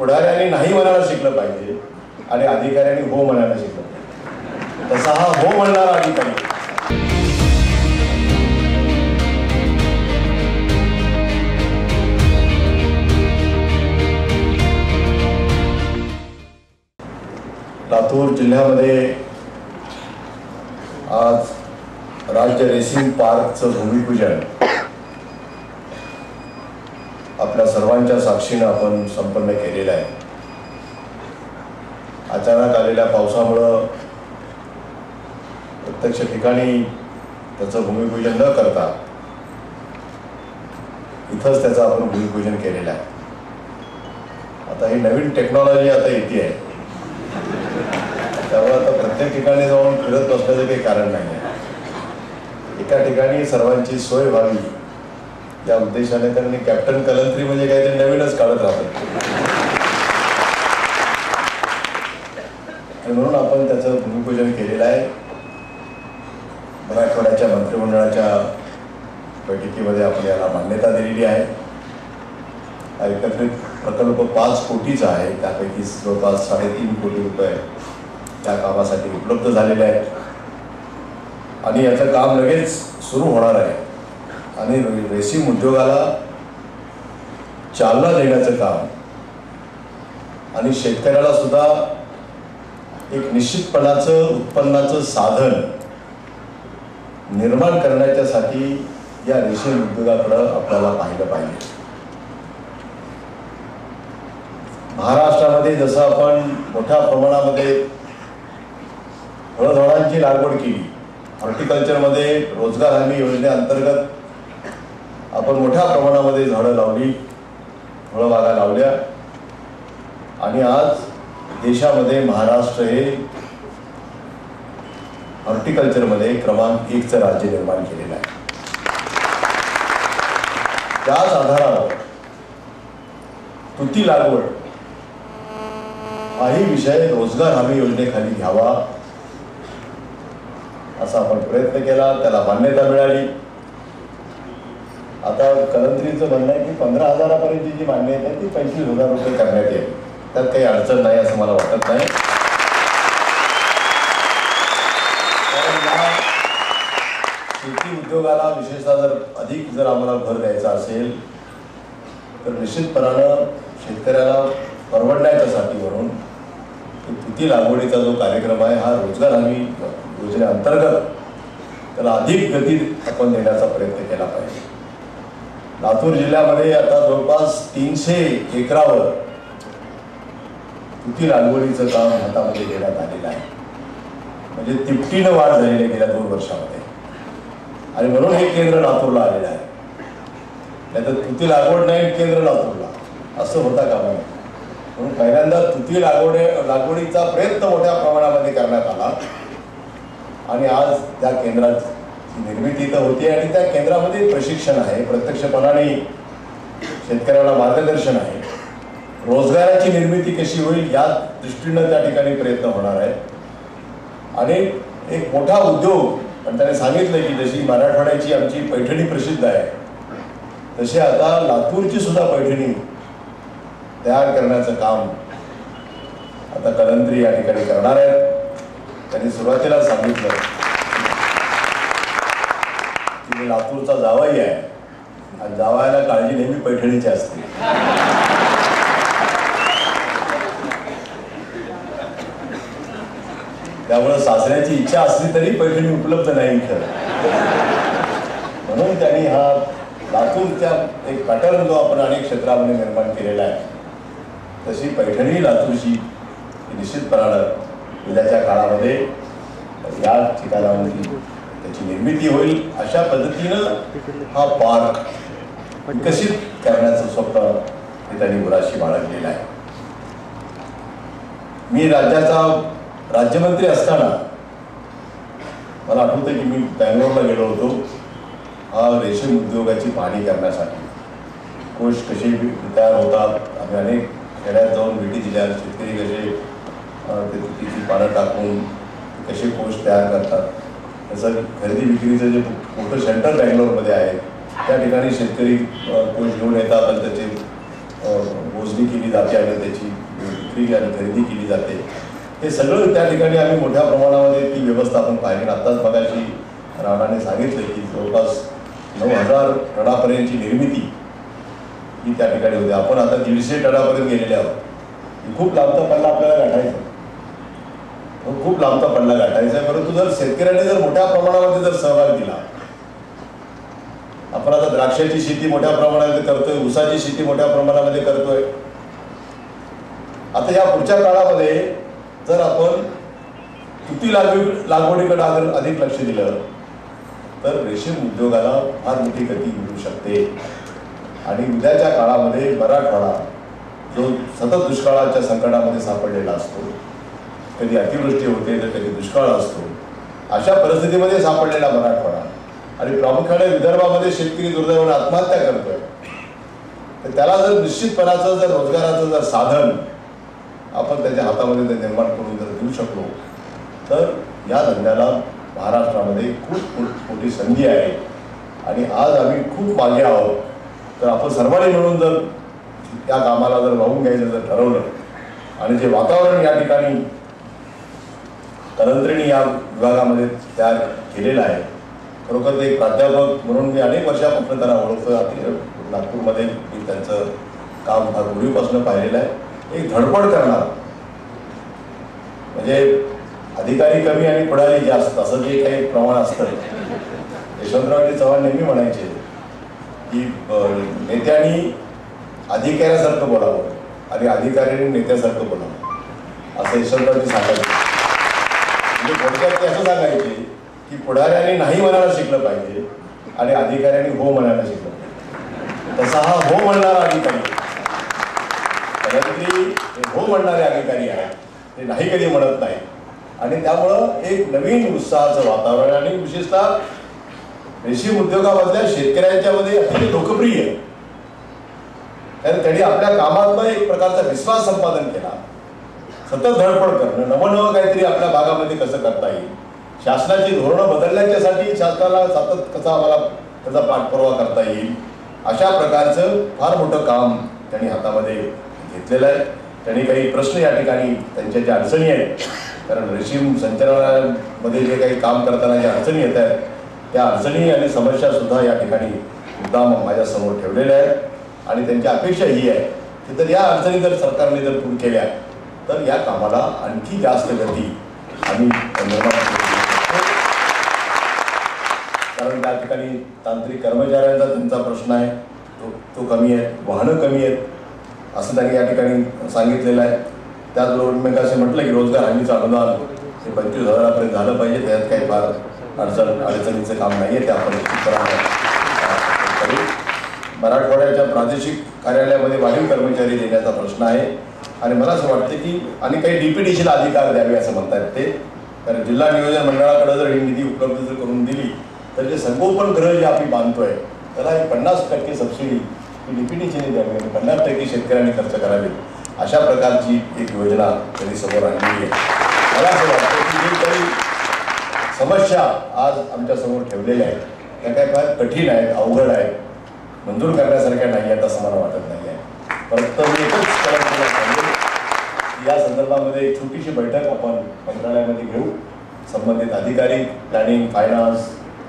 पुढाऱ्यांनी नाही म्हणायला शिकलं पाहिजे आणि अधिकाऱ्यांनी हो म्हणायला शिकलं पाहिजे। तसा हा हो म्हणणारा अधिकारी लातूर जिल्ह्यामध्ये आज राज्य रेसिंग पार्कचं भूमिपूजन आपल्या सर्वांच्या साक्षीने आपण संपन्न केलेलं आहे। अचानक आलेल्या पावसामुळे प्रत्यक्ष ठिकाणी त्याचं भूमिपूजन न करता इथंच त्याचं आपण भूमिपूजन केलेलं आहे। आता ही नवीन टेक्नॉलॉजी आता येते आहे, त्यामुळे आता प्रत्येक ठिकाणी जाऊन फिरत बसण्याचं काही कारण नाही आहे। एका ठिकाणी सर्वांची सोय व्हावी या उद्देशाने त्यांनी कॅप्टन कलंत्री म्हणजे काहीतरी नवीनच काढत राहतात म्हणून आपण त्याचं भूमिपूजन केलेलं आहे। मराठवाड्याच्या मंत्रिमंडळाच्या बैठकीमध्ये आपण याला मान्यता दिलेली आहे। हा एकत्रित प्रकल्प 5 कोटीचा आहे, त्यापैकी जवळपास 3.5 कोटी रुपये त्या कामासाठी उपलब्ध झालेले आहेत आणि याचं काम लगेच सुरू होणार आहे आणि रेसिंग उद्योगाला चालना देण्याचं काम आणि शेतकऱ्याला सुद्धा एक निश्चितपणाचं उत्पन्नाचं साधन निर्माण करण्याच्यासाठी या रेशीम उद्योगाकडे आपल्याला पाहिलं पाहिजे। महाराष्ट्रामध्ये जसं आपण मोठ्या प्रमाणामध्ये फळझाडांची लागवड केली, हॉर्टिकल्चरमध्ये रोजगार हमी योजनेअंतर्गत आपण मोठ्या प्रमाणामध्ये झाडं लावली, फळबागा लावल्या आणि आज देशामध्ये महाराष्ट्र हे हॉर्टिकल्चरमध्ये क्रमांक 1चं राज्य निर्माण केलेलं आहे। त्याच आधारावर तुती लागवड हाही विषय रोजगार हमी योजनेखाली घ्यावा असा आपण प्रयत्न केला, त्याला मान्यता मिळाली। आता कलंत्रीचं म्हणणं आहे की 15,000पर्यंतची जी मान्यता आहे ती 25,000 रुपये करण्यात येईल, त्यात काही अडचण नाही असं मला वाटत नाही। शेती उद्योगाला विशेषतः जर आम्हाला भर द्यायचा असेल तर निश्चितपणानं शेतकऱ्याला परवडण्याच्यासाठी म्हणून तुती लागवडीचा जो कार्यक्रम आहे हा रोजगार हमी योजनेअंतर्गत त्याला अधिक गती आपण देण्याचा प्रयत्न केला पाहिजे। लातूर जिल्ह्यामध्ये आता जवळपास 300 एकरावर तुती लागवडीचं काम हातामध्ये घेण्यात आलेलं आहे, म्हणजे तिपटीनं वाढ झालेली गेल्या 2 वर्षामध्ये आणि म्हणून हे केंद्र लातूरला आलेलं आहे। नाहीतर तुती लागवड नाही केंद्र लातूरला असं होता कामा नये, म्हणून पहिल्यांदा तुती लागवडीचा प्रयत्न मोठ्या प्रमाणामध्ये करण्यात आला आणि आज त्या केंद्राची निर्मिती तर होती आणि त्या केंद्रामध्ये प्रशिक्षण आहे, प्रत्यक्षपणाने शेतकऱ्याला मार्गदर्शन आहे, रोजगाराची निर्मिती कशी होईल या दृष्टीनं त्या ठिकाणी प्रयत्न होणार आहे आणि एक मोठा उद्योग। पण त्याने सांगितलं की जशी मराठवाड्याची आमची पैठणी प्रसिद्ध आहे तशी आता लातूरची सुद्धा पैठणी तयार करण्याचं काम आता कलंत्री या ठिकाणी करणार आहेत। त्यांनी सुरुवातीला सांगितलं की मी लातूरचा जावई आहे आणि जावयाला काळजी नेहमी पैठणीची असते, त्यामुळे सासऱ्याची इच्छा असली तरी पैठणी उपलब्ध नाही इथं, म्हणून त्यांनी हा लातूरच्या एक पॅटर्न जो आपण अनेक क्षेत्रामध्ये निर्माण केलेला आहे तशी पैठणी लातूरची निश्चितपणानं उद्याच्या काळामध्ये या ठिकाणावरती त्याची निर्मिती होईल अशा पद्धतीनं हा पार्क विकसित करण्याचं स्वप्न हे त्यांनी मुलाशी बाळगलेलं आहे। मी राज्यमंत्री असताना मला आठवतं की मी बँगलोरला गेलो होतो हा रेशीम उद्योगाची पाहणी करण्यासाठी। कोश कसे तयार होतात, आम्ही अनेक खेड्यात जाऊन भेटी दिल्या, शेतकरी कसे ते तुतीची पानं टाकून कसे कोश तयार करतात, त्याचं खरेदी विक्रीचं जे मोठं सेंटर बँगलोरमध्ये आहे त्या ठिकाणी शेतकरी कोश घेऊन येतात आणि त्याचे मोजणी केली जाते आणि त्याची विक्री आणि खरेदी केली जाते. हे सगळं त्या ठिकाणी आम्ही मोठ्या प्रमाणामध्ये ती व्यवस्था आपण पाहिली. आत्ताच मगाशी राणाने सांगितलं की जवळपास 9,000 टनापर्यंतची निर्मिती ही त्या ठिकाणी होते. आपण आता 150 टनापर्यंत गेलेले आहोत. खूप लांबचा पल्ला आपल्याला गाठायचा, खूप लांबचा पल्ला गाठायचा आहे. परंतु जर शेतकऱ्यांनी जर मोठ्या प्रमाणामध्ये जर सहभाग दिला, आपण आता द्राक्षाची शेती मोठ्या प्रमाणामध्ये करतोय, ऊसाची शेती मोठ्या प्रमाणामध्ये करतोय. आता या पुढच्या काळामध्ये जर आपण तुती लागवडीकडे अधिक लक्ष दिलं तर रेशीम उद्योगाला फार मोठी गती मिळू शकते. आणि उद्याच्या काळामध्ये मराठवाडा जो सतत दुष्काळाच्या संकटामध्ये सापडलेला असतो, कधी अतिवृष्टी होते तर कधी दुष्काळ असतो, अशा परिस्थितीमध्ये सापडलेला मराठवाडा आणि प्रामुख्याने विदर्भामध्ये शेतकरी दुर्दैवाने आत्महत्या करतोय, तर त्याला जर निश्चितपणाचं जर रोजगाराचं जर साधन आपण त्याच्या हातामध्ये ते निर्माण करून जर देऊ शकलो तर या धंद्याला महाराष्ट्रामध्ये खूप मोठी संधी आहे. आणि आज आम्ही खूप मागे आहोत. तर आपण सर्वांनी मिळून जर या कामाला जर वाहून घ्यायचं जर ठरवलं आणि जे वातावरण या ठिकाणी कलंत्रिणी या विभागामध्ये तयार केलेलं आहे, खरोखर ते एक प्राध्यापक म्हणून मी अनेक वर्षापासून त्यांना ओळखतो. नागपूरमध्ये मी त्यांचं काम फार पूर्वीपासून पाहिलेलं आहे. एक धडपड करणार, म्हणजे अधिकारी कमी आणि पुढारी जास्त असं जे काही प्रमाण असतं. यशवंतरावजी चव्हाण नेहमी म्हणायचे की नेत्यांनी अधिकाऱ्यासारखं बोलावं आणि अधिकाऱ्यांनी नेत्यासारखं बोलावं, असं यशवंतरावजी सांगायचे. म्हणजे थोडक्यात ते असं सांगायचे की पुढाऱ्यांनी नाही म्हणायला शिकलं पाहिजे आणि अधिकाऱ्यांनी हो म्हणायला शिकलं पाहिजे. तसा हा हो म्हणणारा अधिकारी, हो म्हणणारे अधिकारी आहेत, ते नाही कधी म्हणत नाही. आणि त्यामुळं एक नवीन उत्साहाचं वातावरण आणि विशेषतः रेशीम उद्योगामधल्या शेतकऱ्यांच्या मध्ये अतिशय लोकप्रिय आहे. कारण त्यांनी आपल्या कामातनं एक प्रकारचा विश्वास संपादन केला. सतत धडपड करणं, नवनवं काहीतरी आपल्या भागामध्ये कसं करता येईल, शासनाची धोरणं बदलण्याच्यासाठी शासनाला सतत कसा आम्हाला त्याचा पाठपुरावा करता येईल, अशा प्रकारचं फार मोठं काम त्यांनी हातामध्ये घेतलेलं आहे. त्यांनी काही प्रश्न या ठिकाणी त्यांच्या ज्या अडचणी आहेत, कारण रेशीम संचालनामध्ये जे काही काम करताना ज्या अडचणी येत आहेत त्या अडचणी आणि समस्या सुद्धा या ठिकाणी मुद्दाम माझ्यासमोर ठेवलेल्या आहेत. आणि त्यांची अपेक्षा ही आहे की जर या अडचणी जर सरकारने जर दूर केल्या तर या कामाला आणखी जास्त गती आम्ही निर्माण करू शकतो. कारण त्या ठिकाणी तांत्रिक कर्मचाऱ्यांचा त्यांचा प्रश्न आहे, तो कमी आहे, वाहनं कमी आहेत असं त्यांनी या ठिकाणी सांगितलेलं आहे. त्याचबरोबर मी असे म्हटलं की रोजगार हमीचं अनुदान हे 25,000पर्यंत झालं पाहिजे. त्यात काही फार अडचणीचं काम नाही आहे, ते आपण करू. मराठवाड्याच्या प्रादेशिक कार्यालयामध्ये वाढीव कर्मचारी देण्याचा प्रश्न आहे. आणि मला असं वाटतं की आणि काही DPTCला अधिकार द्यावे असं म्हणतात ते. कारण जिल्हा नियोजन मंडळाकडे जर ही निधी उपलब्ध जर करून दिली तर जे संगोपन गृह जे आम्ही बांधतोय त्याला एक 50% सबसिडी DPTCने द्यावी आणि 50% शेतकऱ्यांनी खर्च करावे, अशा प्रकारची एक योजना त्यांनी समोर आणलेली आहे. मला असं वाटतं की जे काही समस्या आज आमच्या समोर ठेवलेल्या आहेत त्या काही फार कठीण आहेत, अवघड आहेत, मंजूर करण्यासारख्या नाही आहेत असं मला वाटत नाही आहे. परंतु मी एकच सांगेन की या संदर्भामध्ये एक छोटीशी बैठक आपण मंत्रालयामध्ये घेऊ. संबंधित अधिकारी, प्लॅनिंग, फायनान्स,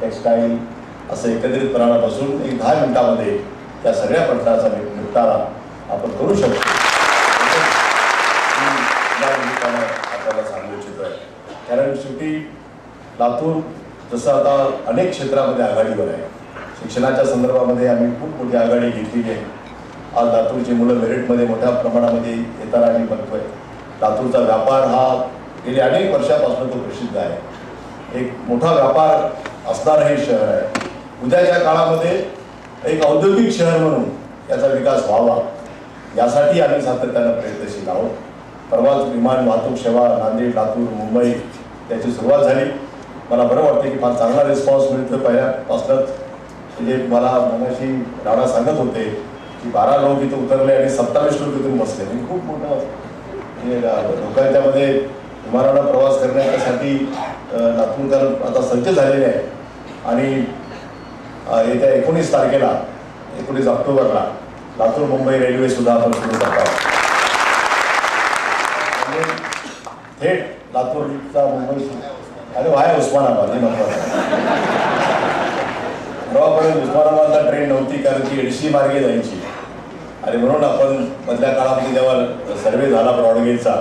टेक्स्टाईल असं एकत्रितपणाला बसून एक 10 मिनिटामध्ये त्या सगळ्या प्रश्नाचा निपटारा आपण करू शकतो आपल्याला सांगू इच्छितो आहे. कारण शेवटी लातूर जसं आता अनेक क्षेत्रामध्ये आघाडीवर आहे. शिक्षणाच्या संदर्भामध्ये आम्ही खूप मोठी आघाडी घेतलेली आहे. आज लातूरची मुलं मेरिटमध्ये मोठ्या प्रमाणामध्ये येताना आम्ही बघतोय. लातूरचा व्यापार हा गेली अनेक वर्षापासून तो प्रसिद्ध आहे. एक मोठा व्यापार असणारं हे शहर आहे. उद्याच्या काळामध्ये एक औद्योगिक शहर म्हणून याचा विकास व्हावा यासाठी आम्ही सातत्यानं प्रयत्नशील आहोत. परवाच विमान वाहतूक सेवा नांदेड, लातूर, मुंबई त्याची सुरुवात झाली. मला बरं वाटतं की फार चांगला रिस्पॉन्स मिळतो. पहिल्यापासूनच म्हणजे मला मगाशी राणा सांगत होते की 12 लोक इथं उतरले आणि 27 लोक इथून बसले. आणि खूप मोठं लोकांच्यामध्ये विमानानं प्रवास करण्यासाठी लातूरकर आता सज्ज झालेले आहे. आणि येत्या 19 तारखेला 19 ऑक्टोबरला लातूर मुंबई रेल्वे सुद्धा आपण सुरू करतो आणि थेट लातूरचा मुंबई आणि वाया उस्मानाबाद हे महत्वाचं. परवापर्यंत उस्मानाबादला ट्रेन नव्हती कारण ती एडशी मार्गे जायची आणि म्हणून आपण मधल्या काळामध्ये जेव्हा सर्वे झाला ब्रॉडगेजचा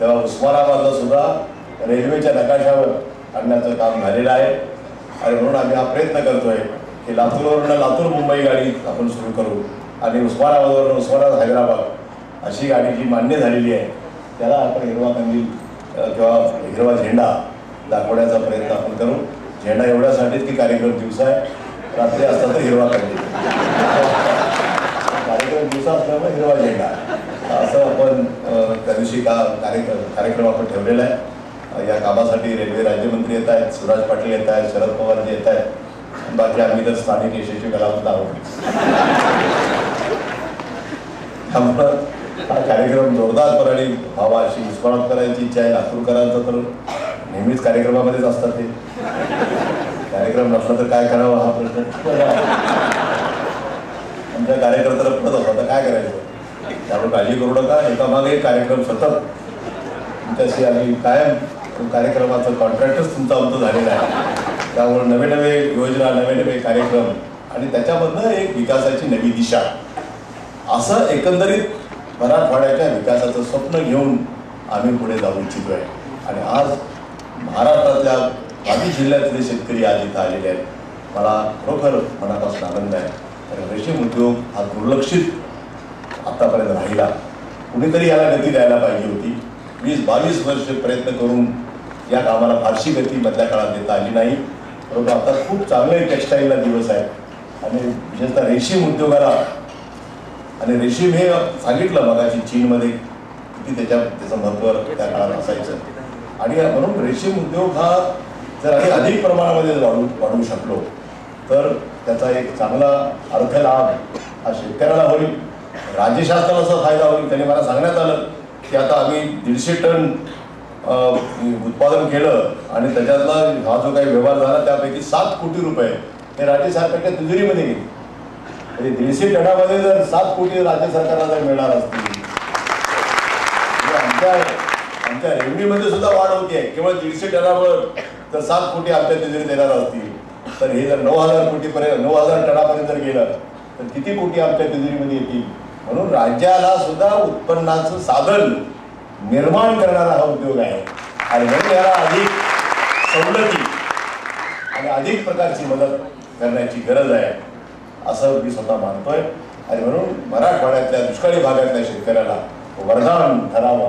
तेव्हा उस्मानाबादला सुद्धा रेल्वेच्या नकाशावर आणण्याचं काम झालेलं आहे. आणि म्हणून आम्ही हा प्रयत्न करतोय की लातूरवरून लातूर मुंबई गाडी आपण सुरू करू आणि उस्मानाबादवरून उस्मानाबाद हैदराबाद अशी गाडी जी मान्य झालेली आहे त्याला आपण हिरवा कंदील किंवा हिरवा झेंडा दाखवण्याचा प्रयत्न आपण करू. झेंडा एवढ्यासाठीच की कार्यक्रम दिवसा आहे, रात्री असता तर हिरवा कंदील, कार्यक्रम दिवसा असल्यामुळे हिरवा झेंडा असं आपण त्या दिवशी कार्यक्रम आपण ठेवलेला आहे. या कामासाठी रेल्वे राज्यमंत्री येत आहेत, सुराज पाटील येत आहेत, शरद पवारजी येत आहेत, बाकी आम्ही तर स्थानिक यशस्वी कलावंत आहोत. त्यामुळं हा कार्यक्रम जोरदारपणे व्हावा अशी उस्मानाबाद करायची इच्छा आहे. लातूरकरांचं तर नेहमीच कार्यक्रमामध्येच असतात ते, कार्यक्रम नसला तर काय करावं हा प्रश्न आमच्या कार्यकर्त्याला पडत होता. आता काय करायचं, त्यामुळे काळजी करू नका. एकामागे कार्यक्रम सतत तुमच्याशी आम्ही कायम कार्यक्रमाचं कॉन्ट्रॅक्टच तुमचा आमचं झालेला आहे. त्यामुळे नवे नवे योजना, नवे नवे कार्यक्रम आणि त्याच्यामधनं एक विकासाची नवी दिशा असं एकंदरीत मराठवाड्याच्या विकासाचं स्वप्न घेऊन आम्ही पुढे जाऊ इच्छितोय. आणि आज महाराष्ट्रातल्या बाकी जिल्ह्यातले शेतकरी आज इथं आलेले आहेत. मला खरोखर मनापासून आनंद आहे. कारण रेशीम उद्योग हा दुर्लक्षित आतापर्यंत राहिला. कुणीतरी याला गती द्यायला पाहिजे होती. 20-22 वर्ष प्रयत्न करून या कामाला फारशी गती मधल्या काळात देता आली नाही. परंतु आता खूप चांगले टेक्स्टाईलला दिवस आहेत आणि विशेषतः रेशीम उद्योगाला, आणि रेशीम हे सांगितलं मगाशी चीनमध्ये किती त्याचं महत्त्व त्या काळात असायचं. आणि म्हणून रेशीम उद्योग हा जर अधिक प्रमाणामध्ये वाढवू शकलो तर त्याचा एक चांगला अर्थलाभ हा शेतकऱ्याला होईल, राज्य शासनाला असा फायदा होईल. त्यांनी मला सांगण्यात आलं की आता आम्ही 150 टन उत्पादन केलं आणि त्याच्यातला हा जो काही व्यवहार झाला त्यापैकी 7 कोटी रुपये हे राज्य सरकारच्या तिजोरीमध्ये गेले. म्हणजे 150 टनामध्ये जर 7 कोटी राज्य सरकारला जर मिळणार असतील आमच्या रेव्हन्यूमध्ये सुद्धा वाढ होती आहे. केवळ 150 टनावर जर 7 कोटी आमच्या तिजोरीत देणार असतील तर हे जर 9,000 कोटीपर्यंत 9,000 टनापर्यंत जर गेलं तर किती कोटी आमच्या तिजोरीमध्ये येतील. म्हणून राज्याला सुद्धा उत्पन्नाचं साधन निर्माण करणारा हा उद्योग आहे आणि म्हणून याला अधिक सवलती आणि अधिक प्रकारची मदत करण्याची गरज आहे असं मी स्वतः मानतोय. आणि म्हणून मराठवाड्यातल्या दुष्काळी भागातल्या शेतकऱ्याला वरदान ठरावा,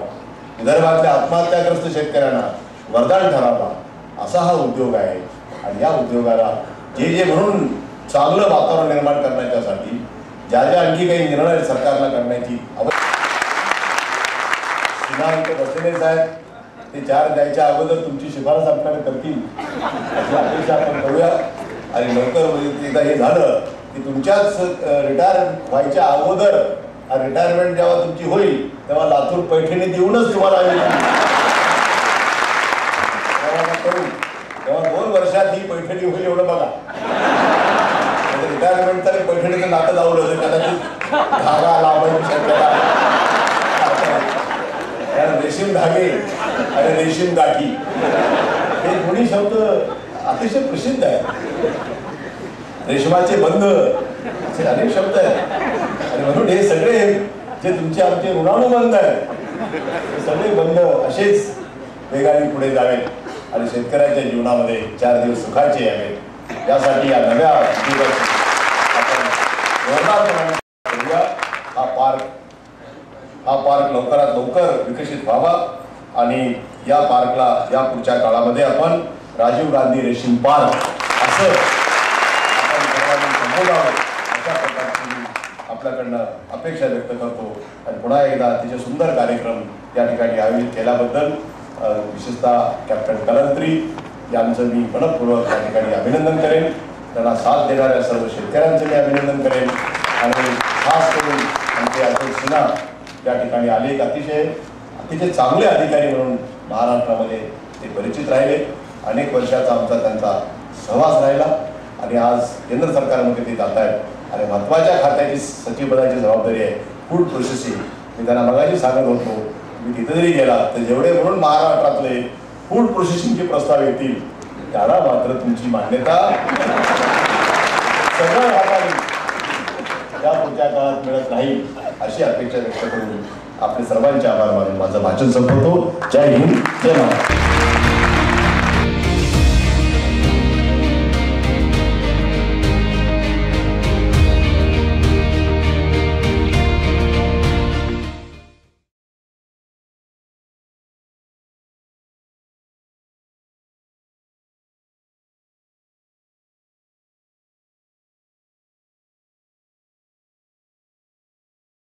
विदर्भातल्या आत्महत्याग्रस्त शेतकऱ्यांना वरदान ठरावा असा हा उद्योग आहे. आणि या उद्योगाला जे म्हणून चांगलं वातावरण निर्माण करण्याच्यासाठी ज्या आणखी काही निर्णय सरकारला करण्याची बसलेले साहेब ते 4 द्यायच्या अगोदर तुमची शिफारस आपल्याला करतील अशी अपेक्षा आपण करूया. आणि लवकर एकदा हे झालं की तुमच्याच रिटायर व्हायच्या अगोदर रिटायरमेंट जेव्हा तुमची होईल तेव्हा लातूर पैठणी देऊनच तुम्हाला आम्ही करू. तेव्हा 2 वर्षात ही पैठणी होईल एवढं बघा. रिटायरमेंट तर पैठणीचं नातं लावलं होतं कदाचित धागा लावायची शक्यता. रेशीम धागे आणि रेशीम गाठी हे दोन्ही शब्द अतिशय प्रसिद्ध आहेत. रेशमाचे बंध असे अनेक शब्द आहेत. आणि म्हणून हे सगळे जे तुमचे आमचे ऋणानुबंध आहेत हे सगळे बंध असेच वेगाने पुढे जावेत आणि शेतकऱ्याच्या जीवनामध्ये 4 दिवस सुखाचे यावेत यासाठी या नव्या आपण जोरदारपणे हा पार्क लवकरात लवकर विकसित व्हावा. आणि या पार्कला या पुढच्या काळामध्ये आपण राजीव गांधी रेशीम पार्क असं आपण सर्वांनी संबोधावं अशा प्रकारची आपल्याकडनं अपेक्षा व्यक्त करतो. आणि पुन्हा एकदा अतिशय सुंदर कार्यक्रम या ठिकाणी आयोजित केल्याबद्दल विशेषतः कॅप्टन कलंत्री यांचं मी मनपूर्वक या ठिकाणी अभिनंदन करेन. त्यांना साथ देणाऱ्या सर्व शेतकऱ्यांचं मी अभिनंदन करेन. आणि खास करून आमचे अशोक सिन्हा या ठिकाणी आले एक अतिशय चांगले अधिकारी म्हणून महाराष्ट्रामध्ये ते परिचित राहिले. अनेक वर्षाचा आमचा त्यांचा सहवास राहिला आणि आज केंद्र सरकारमध्ये ते जात आहेत आणि महत्वाच्या खात्याची सचिवपदाची जबाबदारी आहे फूड प्रोसेसिंग. मी त्यांना मगाशी सांगत होतो, मी तिथे जरी गेला तर जेवढे म्हणून महाराष्ट्रातले फूड प्रोसेसिंगचे प्रस्ताव येतील त्याला मात्र तुमची मान्यता सगळ्या भागाने त्या पुढच्या काळात मिळत नाही अशी अपेक्षा व्यक्त करून आपले सर्वांचे आभार मानून माझं भाषण संपवतो. जय हिंद, जय महाराष्ट्र.